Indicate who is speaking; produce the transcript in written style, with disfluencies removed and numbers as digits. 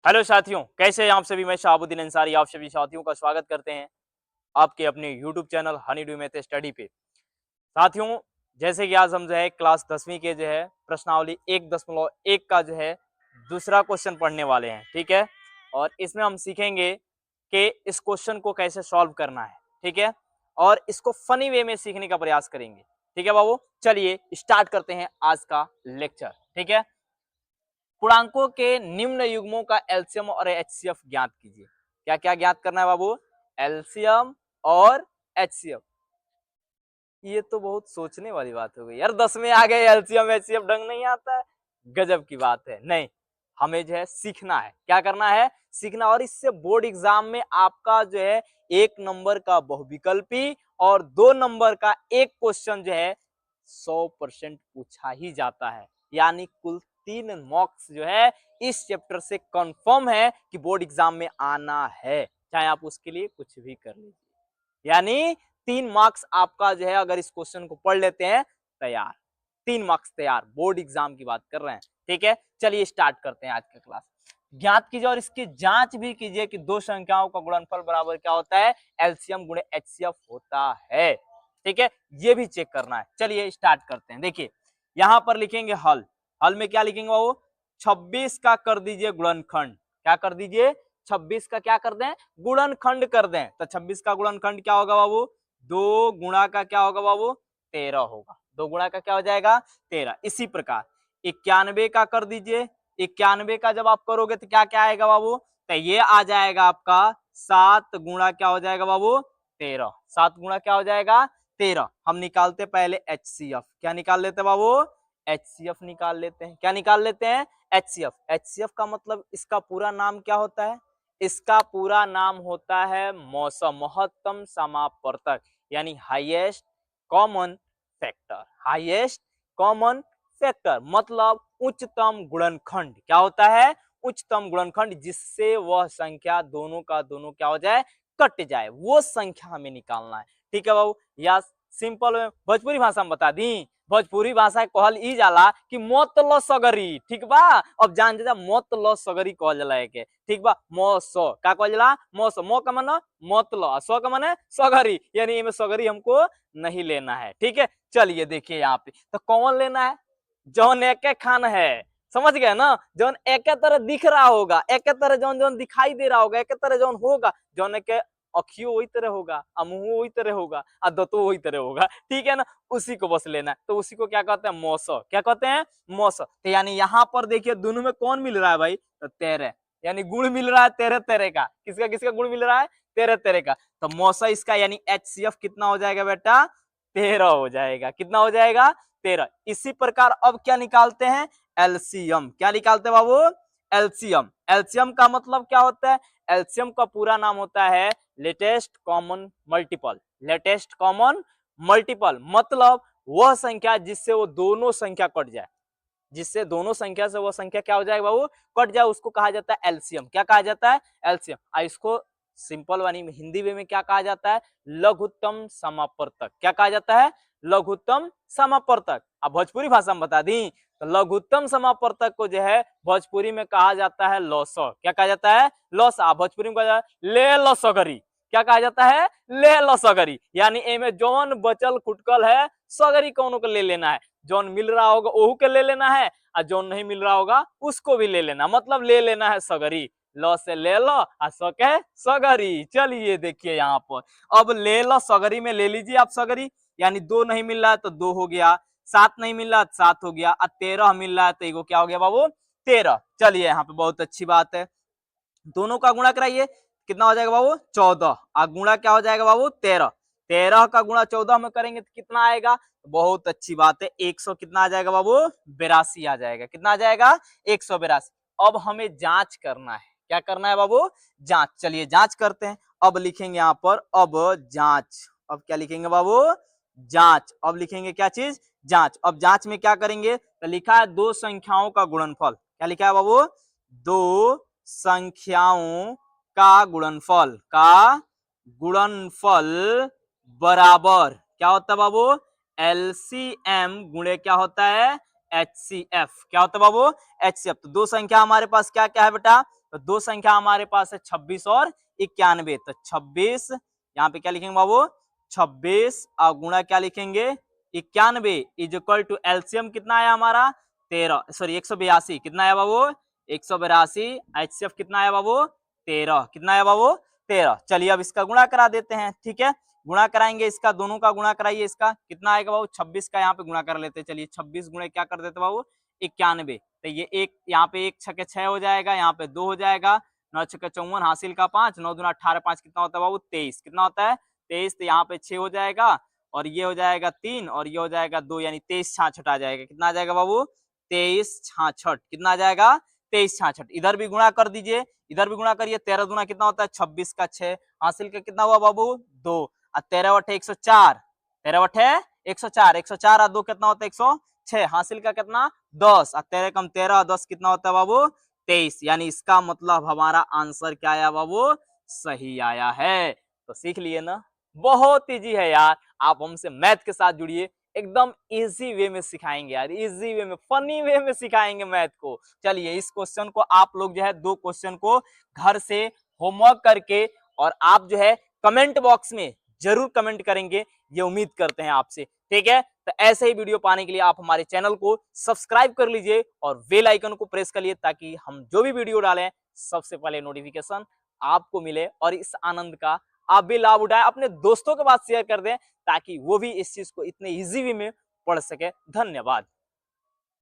Speaker 1: Hello साथियों, कैसे हैं आप सभी। मैं शहाबुद्दीन अंसारी आप सभी साथियों का स्वागत करते हैं आपके अपने YouTube channel Honey do math study पे। साथियों, जैसे कि आज हम जो है क्लास 10वीं के जो है प्रश्नावली 1.1 का जो है दूसरा क्वेश्चन पढ़ने वाले हैं, ठीक है। और इसमें हम सीखेंगे कि इस क्वेश्चन को कैसे सॉल्व करना है, ठीक है। और इसको फनी वे में सीखने का प्रयास करेंगे, ठीक है बाबू। चलिए स्टार्ट करते हैं आज का लेक्चर, ठीक है। पूर्णांकों के निम्न युग्मों का एलसीएम और एचसीएफ ज्ञात कीजिए। क्या क्या ज्ञात करना है बाबू? एलसीएम और एचसीएफ। ये तो बहुत सोचने वाली बात हो गई यार, 10 में आ गए एलसीएम एचसीएफ, ढंग नहीं आता है। गजब की बात है। नहीं, हमें जो है सीखना है। क्या करना है? सीखना। और इससे बोर्ड एग्जाम में आपका जो है 1 नंबर का बहुविकल्पी और 2 नंबर का एक क्वेश्चन जो है 100% पूछा ही जाता है। यानी कुल 3 मार्क्स जो है इस चैप्टर से कंफर्म है कि बोर्ड एग्जाम में आना है, चाहे आप उसके लिए कुछ भी कर लीजिए। यानी 3 मार्क्स आपका जो है, अगर इस क्वेश्चन को पढ़ लेते हैं, तैयार। 3 मार्क्स तैयार, बोर्ड एग्जाम की बात कर रहे हैं, ठीक है। चलिए स्टार्ट करते हैं आज का क्लास। ज्ञात कीजिए और इसकी जांच भी कीजिए कि दो संख्याओं का गुणनफल बराबर क्या होता है? एलसीएम गुणे एचसीएफ होता है, ठीक है। ये भी चेक करना है। चलिए स्टार्ट करते हैं। देखिए यहां पर लिखेंगे हल। हल में क्या लिखेंगे बाबू? 26 का कर दीजिए गुणनखंड। क्या कर दीजिए? 26 का क्या कर दें? गुणनखंड कर दें। तो 26 का गुणनखंड क्या होगा बाबू? 2 गुणा का क्या होगा बाबू? 13 होगा। 2 गुणा का क्या हो जाएगा? 13। इसी प्रकार 91 का कर दीजिए। 91 का जब आप करोगे तो क्या क्या आएगा बाबू? तो ये आ जाएगा आपका 7 गुणा क्या हो जाएगा बाबू? 13। 7 गुणा क्या हो जाएगा? 13। हम निकालते पहले एचसीएफ। क्या निकाल लेते बाबू? एचसीएफ निकाल लेते हैं। क्या निकाल लेते हैं? एचसीएफ। एचसीएफ का मतलब इसका पूरा नाम क्या होता है? इसका पूरा नाम होता है मौसम महत्तम समापवर्तक, यानी highest common factor. Highest common factor मतलब उच्चतम गुणनखंड। क्या होता है? उच्चतम गुणनखंड, जिससे वह संख्या दोनों का दोनों क्या हो जाए? कट जाए। वो संख्या हमें निकालना है, ठीक है बाबू। या सिंपल में भोजपुरी भाषा में बता दी। भोजपुरी भाषा कहल ई जाला कि मत ल सगरी, ठीक बा। अब जान जा मत ल सगरी कहल जाला के, ठीक बा। म स का कहल जाला? म स। म का माने मत ल, स का माने सगरी, यानी इनमें सगरी हमको नहीं लेना है, ठीक है। चलिए देखिए यहाँ पे तो कौन लेना है? जौन एक खान है, समझ गए ना। जौन एक तरह दिख रहा होगा, एक तरह जौन जौन दिखाई दे रहा होगा, एक तरह जौन होगा, जौन के अखियो वही तरह होगा, मुंह वही तरह होगा, दतो वही तरह होगा, ठीक है ना। उसी को बस लेना है। तो उसी को क्या कहते हैं? मौस। क्या कहते हैं? मौस। तो यानी यहाँ पर देखिए दोनों में कौन मिल रहा है भाई? तो 13, यानी गुण मिल रहा है 13 13 का। किसका किसका गुण मिल रहा है? 13 13 का। तो मौसा इसका यानी एचसीएफ कितना हो जाएगा बेटा? 13 हो जाएगा। कितना हो जाएगा? 13। इसी प्रकार अब क्या निकालते हैं? एलसीएम। क्या निकालते हैं बाबू? एलसीएम। एलसीएम का मतलब क्या होता है? एलसीएम का पूरा नाम होता है latest common multiple. Latest common multiple मतलब वह संख्या जिससे वो दोनों संख्या कट जाए। जिससे दोनों संख्या से वो संख्या क्या हो जाएगा बाबू? कट जाए, उसको कहा जाता है एलसीएम। क्या कहा जाता है? एलसीएम। इसको सिंपल वाली हिंदी वे में क्या कहा जाता है? लघुत्तम समापवर्तक। क्या कहा जाता है? लघुत्तम समापवर्तक। अब भोजपुरी भाषा में बता दी तो लघुत्तम समापवर्तक को जो है भोजपुरी में कहा जाता है लौस। क्या कहा जाता है? लौस। भोजपुरी में कहा जाता है ले लसगरी। क्या कहा जाता है? ले लसगरी। यानी एमे जौन बचल खुटकल है सगरी कौनों को ले लेना है। जौन मिल रहा होगा ओहू के ले लेना है, और जौन नहीं मिल रहा होगा उसको भी ले लेना, मतलब ले लेना है सगरी। ल से ले लो और स के सगरी। चलिए देखिए यहाँ पर अब ले लो सगरी में ले लीजिए आप सगरी। यानी 2 नहीं मिल रहा है तो 2 हो गया, 7 नहीं मिल रहा है 7 हो गया, और 13 मिल रहा है तो एगो क्या हो गया बाबू? 13। चलिए यहाँ पे बहुत अच्छी बात है। दोनों का गुणा कराइए। कितना हो जाएगा बाबू? 14। और गुणा क्या हो जाएगा बाबू? 13। 13 का गुणा 14 में करेंगे तो कितना आएगा? बहुत अच्छी बात है। 100 कितना आ जाएगा बाबू? 82 आ जाएगा। कितना आ जाएगा? 182। अब हमें जांच करना है। क्या करना है बाबू? जांच। चलिए जांच करते हैं। अब लिखेंगे यहाँ पर अब जांच। अब क्या लिखेंगे बाबू? जांच। अब लिखेंगे क्या चीज? जांच। अब जांच में क्या करेंगे? तो लिखा है दो संख्याओं का गुणनफल। क्या लिखा है बाबू? दो संख्याओं का गुणनफल बराबर क्या होता है बाबू? एलसीएम गुणे क्या होता है? एचसीएफ। क्या होता है बाबू? एचसीएफ। तो दो संख्या हमारे पास क्या क्या है बेटा? तो दो संख्या हमारे पास है 26 और 91। तो 26 यहाँ पे क्या लिखेंगे बाबू, 26 और गुणा क्या लिखेंगे 91 इज इक्वल टू एलसीएम कितना आया हमारा 13, सॉरी 182 कितना आया बाबू 182, एचसीएफ कितना आया बाबू 13, कितना आया बाबू 13। चलिए अब इसका गुणा करा देते हैं, ठीक है गुणा कराएंगे, इसका दोनों का गुणा कराइए, इसका कितना आएगा बाबू 26 का यहाँ पे गुणा कर लेते हैं। चलिए 26 गुणे क्या कर देते बाबू 91। तो ये एक यहाँ पे 1 छके 6 हो जाएगा, यहाँ पे 2 हो जाएगा, 9 छके 54 हासिल का 5, 9 दूना 18, 5 कितना होता है बाबू 23, कितना होता है 23। तो यहाँ पे 6 हो जाएगा और ये हो जाएगा 3 और ये हो जाएगा 2, यानी 23 66 आ जाएगा। कितना आ जाएगा बाबू 23 66, कितना आ जाएगा 23 66। इधर भी गुणा कर दीजिए, इधर भी गुणा करिए, 13 दूना कितना होता है 26 का 6 हासिल का कितना हुआ बाबू 2, और 13 वटे 104, 13 वटे 104, 104 और 2 कितना होता है 106 हासिल का कितना 10, और 13 कम 13 10 कितना होता है बाबू 23, यानी इसका मतलब हमारा आंसर क्या आया बाबू सही आया है। तो सीख लिए ना, बहुत इजी है यार, आप हमसे मैथ के साथ जुड़िए, एकदम इजी वे में सिखाएंगे यार, इजी वे में फनी वे में सिखाएंगे मैथ को। चलिए इस क्वेश्चन को आप लोग जो है 2 क्वेश्चन को घर से होमवर्क करके और आप जो है कमेंट बॉक्स में जरूर कमेंट करेंगे, ये उम्मीद करते हैं आपसे, ठीक है। तो ऐसे ही वीडियो पाने के लिए आप हमारे चैनल को सब्सक्राइब कर लीजिए और बेल आइकन को प्रेस कर लिए, ताकि हम जो भी वीडियो डालें सबसे पहले नोटिफिकेशन आपको मिले और इस आनंद का आप भी लाभ उठाएं, अपने दोस्तों के पास शेयर कर दें ताकि वो भी इस चीज को इतने इजी वे में पढ़ सके। धन्यवाद।